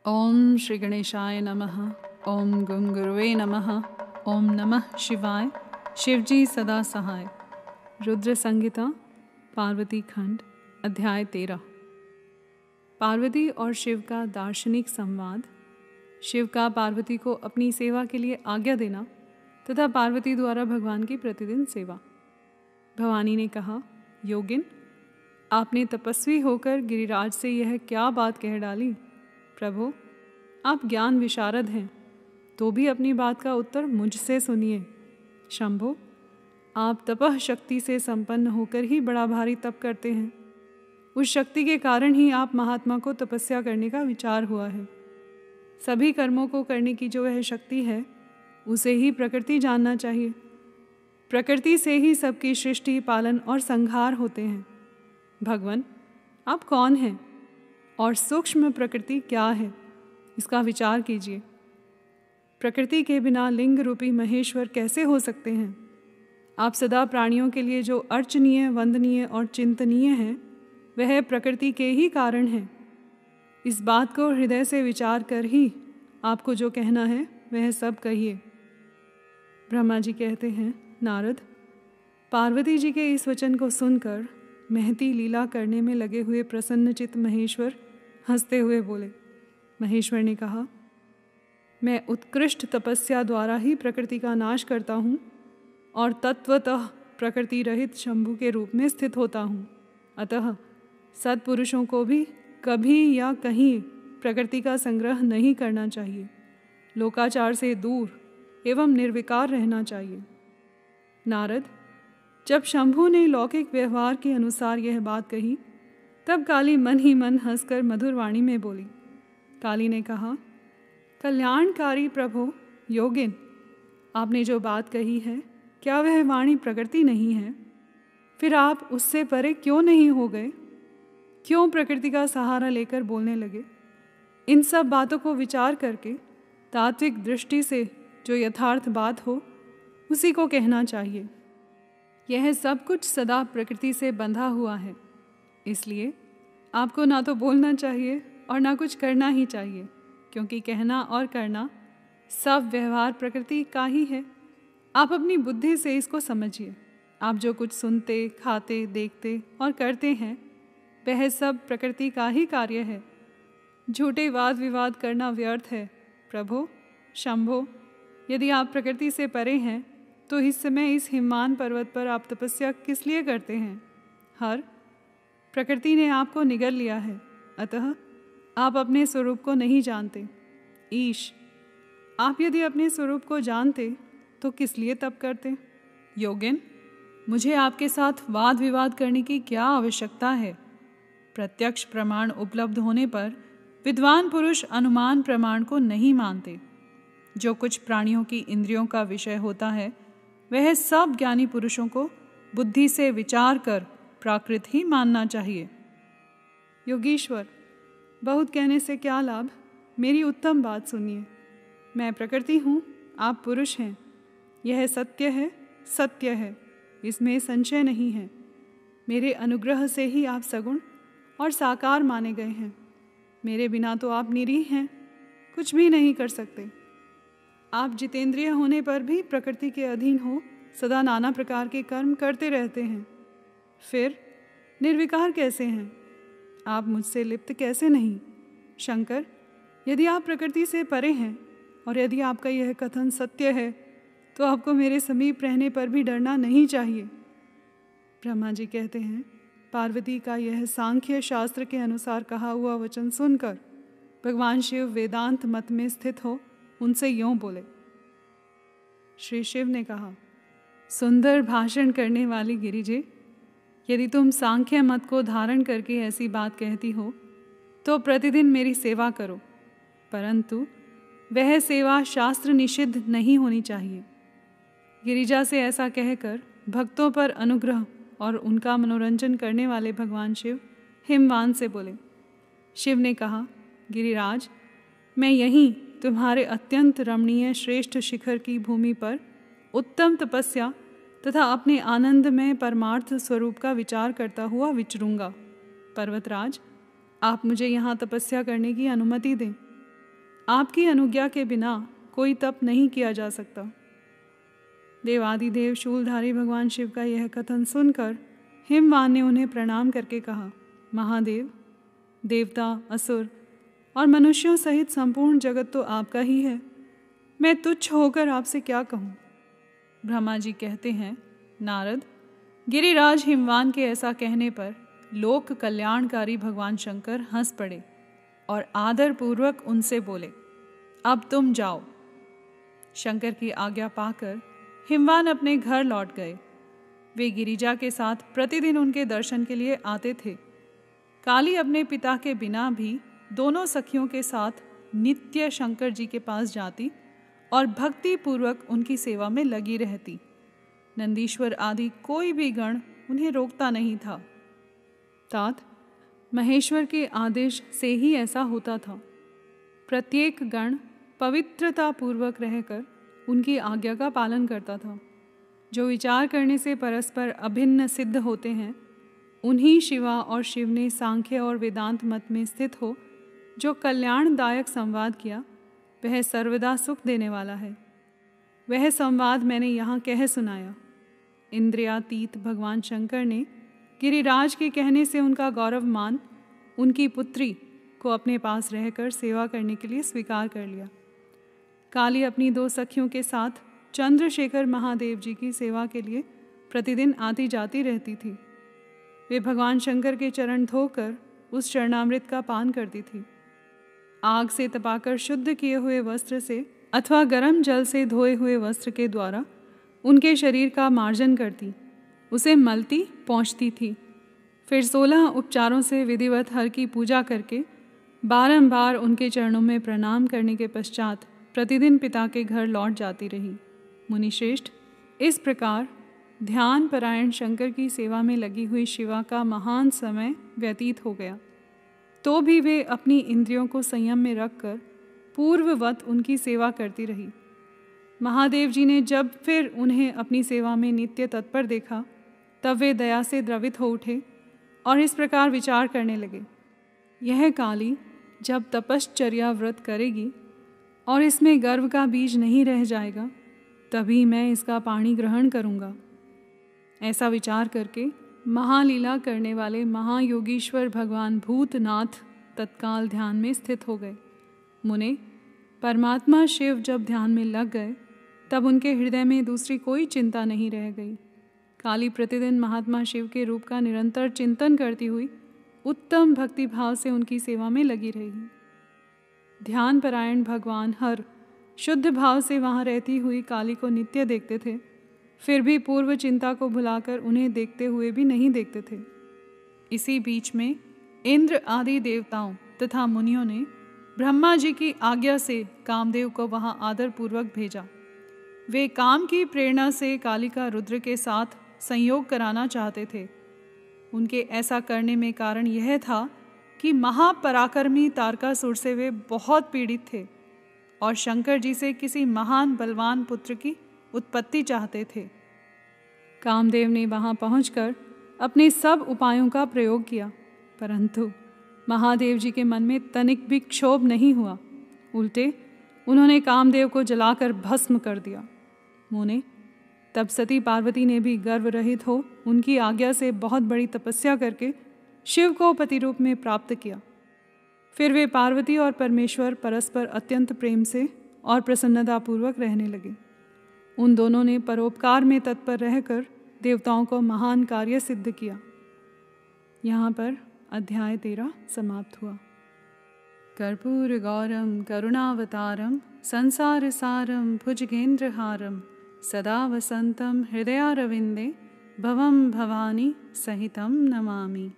ओम श्री गणेशाय नमः। ओम गं गुरुवे नमः। ओम नमः शिवाय। शिवजी सदा सहाय। रुद्र संहिता पार्वती खंड अध्याय 13। पार्वती और शिव का दार्शनिक संवाद। शिव का पार्वती को अपनी सेवा के लिए आज्ञा देना तथा पार्वती द्वारा भगवान की प्रतिदिन सेवा। भवानी ने कहा, योगिन, आपने तपस्वी होकर गिरिराज से यह क्या बात कह डाली? प्रभु, आप ज्ञान विशारद हैं, तो भी अपनी बात का उत्तर मुझसे सुनिए। शंभो, आप तपह शक्ति से संपन्न होकर ही बड़ा भारी तप करते हैं। उस शक्ति के कारण ही आप महात्मा को तपस्या करने का विचार हुआ है। सभी कर्मों को करने की जो वह शक्ति है, उसे ही प्रकृति जानना चाहिए। प्रकृति से ही सबकी सृष्टि, पालन और संहार होते हैं। भगवान, आप कौन हैं और सूक्ष्म प्रकृति क्या है, इसका विचार कीजिए। प्रकृति के बिना लिंग रूपी महेश्वर कैसे हो सकते हैं? आप सदा प्राणियों के लिए जो अर्चनीय, वंदनीय और चिंतनीय हैं, वह प्रकृति के ही कारण है। इस बात को हृदय से विचार कर ही आपको जो कहना है वह सब कहिए। ब्रह्मा जी कहते हैं, नारद, पार्वती जी के इस वचन को सुनकर महती लीला करने में लगे हुए प्रसन्नचित्त महेश्वर हंसते हुए बोले। महेश्वर ने कहा, मैं उत्कृष्ट तपस्या द्वारा ही प्रकृति का नाश करता हूँ और तत्वतः प्रकृति रहित शंभु के रूप में स्थित होता हूँ। अतः सत्पुरुषों को भी कभी या कहीं प्रकृति का संग्रह नहीं करना चाहिए। लोकाचार से दूर एवं निर्विकार रहना चाहिए। नारद, जब शंभु ने लौकिक व्यवहार के अनुसार यह बात कही, तब काली मन ही मन हंसकर मधुर वाणी में बोली। काली ने कहा, कल्याणकारी प्रभु योगिन, आपने जो बात कही है, क्या वह वाणी प्रकृति नहीं है? फिर आप उससे परे क्यों नहीं हो गए? क्यों प्रकृति का सहारा लेकर बोलने लगे? इन सब बातों को विचार करके तात्विक दृष्टि से जो यथार्थ बात हो, उसी को कहना चाहिए। यह सब कुछ सदा प्रकृति से बंधा हुआ है, इसलिए आपको ना तो बोलना चाहिए और ना कुछ करना ही चाहिए, क्योंकि कहना और करना सब व्यवहार प्रकृति का ही है। आप अपनी बुद्धि से इसको समझिए। आप जो कुछ सुनते, खाते, देखते और करते हैं, वह सब प्रकृति का ही कार्य है। झूठे वाद विवाद करना व्यर्थ है। प्रभु, शंभो, यदि आप प्रकृति से परे हैं, तो इस समय इस हिममान पर्वत पर आप तपस्या किस लिए करते हैं? हर प्रकृति ने आपको निगल लिया है, अतः आप अपने स्वरूप को नहीं जानते। ईश, आप यदि अपने स्वरूप को जानते तो किस लिए तप करते? योगिन, मुझे आपके साथ वाद विवाद करने की क्या आवश्यकता है? प्रत्यक्ष प्रमाण उपलब्ध होने पर विद्वान पुरुष अनुमान प्रमाण को नहीं मानते। जो कुछ प्राणियों की इंद्रियों का विषय होता है, वह सब ज्ञानी पुरुषों को बुद्धि से विचार कर प्राकृत ही मानना चाहिए। योगीश्वर, बहुत कहने से क्या लाभ? मेरी उत्तम बात सुनिए। मैं प्रकृति हूँ, आप पुरुष हैं। यह सत्य है, सत्य है, इसमें संशय नहीं है। मेरे अनुग्रह से ही आप सगुण और साकार माने गए हैं। मेरे बिना तो आप निरीह हैं, कुछ भी नहीं कर सकते। आप जितेंद्रिय होने पर भी प्रकृति के अधीन हो सदा नाना प्रकार के कर्म करते रहते हैं। फिर निर्विकार कैसे हैं? आप मुझसे लिप्त कैसे नहीं? शंकर, यदि आप प्रकृति से परे हैं और यदि आपका यह कथन सत्य है, तो आपको मेरे समीप रहने पर भी डरना नहीं चाहिए। ब्रह्मा जी कहते हैं, पार्वती का यह सांख्य शास्त्र के अनुसार कहा हुआ वचन सुनकर भगवान शिव वेदांत मत में स्थित हो उनसे यूं बोले। श्री शिव ने कहा, सुंदर भाषण करने वाली गिरिजे, यदि तुम सांख्य मत को धारण करके ऐसी बात कहती हो, तो प्रतिदिन मेरी सेवा करो, परंतु वह सेवा शास्त्र निषिद्ध नहीं होनी चाहिए। गिरिजा से ऐसा कहकर भक्तों पर अनुग्रह और उनका मनोरंजन करने वाले भगवान शिव हिमवान से बोले। शिव ने कहा, गिरिराज, मैं यहीं तुम्हारे अत्यंत रमणीय श्रेष्ठ शिखर की भूमि पर उत्तम तपस्या तथा अपने आनंदमय परमार्थ स्वरूप का विचार करता हुआ विचरूंगा। पर्वतराज, आप मुझे यहाँ तपस्या करने की अनुमति दें। आपकी अनुज्ञा के बिना कोई तप नहीं किया जा सकता। देवादिदेव शूलधारी भगवान शिव का यह कथन सुनकर हिमवान ने उन्हें प्रणाम करके कहा, महादेव, देवता, असुर और मनुष्यों सहित संपूर्ण जगत तो आपका ही है। मैं तुच्छ होकर आपसे क्या कहूँ। ब्रह्मा जी कहते हैं, नारद, गिरिराज हिमवान के ऐसा कहने पर लोक कल्याणकारी भगवान शंकर हंस पड़े और आदरपूर्वक उनसे बोले, अब तुम जाओ। शंकर की आज्ञा पाकर हिमवान अपने घर लौट गए। वे गिरिजा के साथ प्रतिदिन उनके दर्शन के लिए आते थे। काली अपने पिता के बिना भी दोनों सखियों के साथ नित्य शंकर जी के पास जाती और भक्ति पूर्वक उनकी सेवा में लगी रहती। नंदीश्वर आदि कोई भी गण उन्हें रोकता नहीं था। तात, महेश्वर के आदेश से ही ऐसा होता था। प्रत्येक गण पवित्रता पूर्वक रहकर उनकी आज्ञा का पालन करता था। जो विचार करने से परस्पर अभिन्न सिद्ध होते हैं, उन्हीं शिवा और शिव ने सांख्य और वेदांत मत में स्थित हो जो कल्याणदायक संवाद किया, वह सर्वदा सुख देने वाला है। वह संवाद मैंने यहाँ कह सुनाया। इंद्रियातीत भगवान शंकर ने गिरिराज के कहने से उनका गौरव मान उनकी पुत्री को अपने पास रहकर सेवा करने के लिए स्वीकार कर लिया। काली अपनी दो सखियों के साथ चंद्रशेखर महादेव जी की सेवा के लिए प्रतिदिन आती जाती रहती थी। वे भगवान शंकर के चरण धोकर उस चरणामृत का पान करती थी। आग से तपाकर शुद्ध किए हुए वस्त्र से अथवा गर्म जल से धोए हुए वस्त्र के द्वारा उनके शरीर का मार्जन करती, उसे मलती पोंछती थी। फिर 16 उपचारों से विधिवत हर की पूजा करके बारंबार उनके चरणों में प्रणाम करने के पश्चात प्रतिदिन पिता के घर लौट जाती रही। मुनिश्रेष्ठ, इस प्रकार ध्यान परायण शंकर की सेवा में लगी हुई शिवा का महान समय व्यतीत हो गया। तो भी वे अपनी इंद्रियों को संयम में रखकर पूर्ववत उनकी सेवा करती रही। महादेव जी ने जब फिर उन्हें अपनी सेवा में नित्य तत्पर देखा, तब वे दया से द्रवित हो उठे और इस प्रकार विचार करने लगे, यह काली जब तपश्चर्या व्रत करेगी और इसमें गर्व का बीज नहीं रह जाएगा, तभी मैं इसका पाणी ग्रहण करूँगा। ऐसा विचार करके महालीला करने वाले महायोगीश्वर भगवान भूतनाथ तत्काल ध्यान में स्थित हो गए। मुने, परमात्मा शिव जब ध्यान में लग गए, तब उनके हृदय में दूसरी कोई चिंता नहीं रह गई। काली प्रतिदिन महात्मा शिव के रूप का निरंतर चिंतन करती हुई उत्तम भक्ति भाव से उनकी सेवा में लगी रही। ध्यान परायण भगवान हर शुद्ध भाव से वहाँ रहती हुई काली को नित्य देखते थे, फिर भी पूर्व चिंता को भुलाकर उन्हें देखते हुए भी नहीं देखते थे। इसी बीच में इंद्र आदि देवताओं तथा मुनियों ने ब्रह्मा जी की आज्ञा से कामदेव को वहाँ आदरपूर्वक भेजा। वे काम की प्रेरणा से काली का रुद्र के साथ संयोग कराना चाहते थे। उनके ऐसा करने में कारण यह था कि महापराक्रमी तारकासुर से वे बहुत पीड़ित थे और शंकर जी से किसी महान बलवान पुत्र की उत्पत्ति चाहते थे। कामदेव ने वहां पहुंचकर अपने सब उपायों का प्रयोग किया, परंतु महादेव जी के मन में तनिक भी क्षोभ नहीं हुआ। उल्टे उन्होंने कामदेव को जलाकर भस्म कर दिया। मुने, तब सती पार्वती ने भी गर्व रहित हो उनकी आज्ञा से बहुत बड़ी तपस्या करके शिव को पति रूप में प्राप्त किया। फिर वे पार्वती और परमेश्वर परस्पर अत्यंत प्रेम से और प्रसन्नतापूर्वक रहने लगे। उन दोनों ने परोपकार में तत्पर रहकर देवताओं को महान कार्य सिद्ध किया। यहाँ पर अध्याय 13 समाप्त हुआ। कर्पूर गौरम करुणावतारम संसार सारम भुजगेंद्रहारम सदा वसंतम हृदयारविंदे भवम भवानी सहितं नमामि।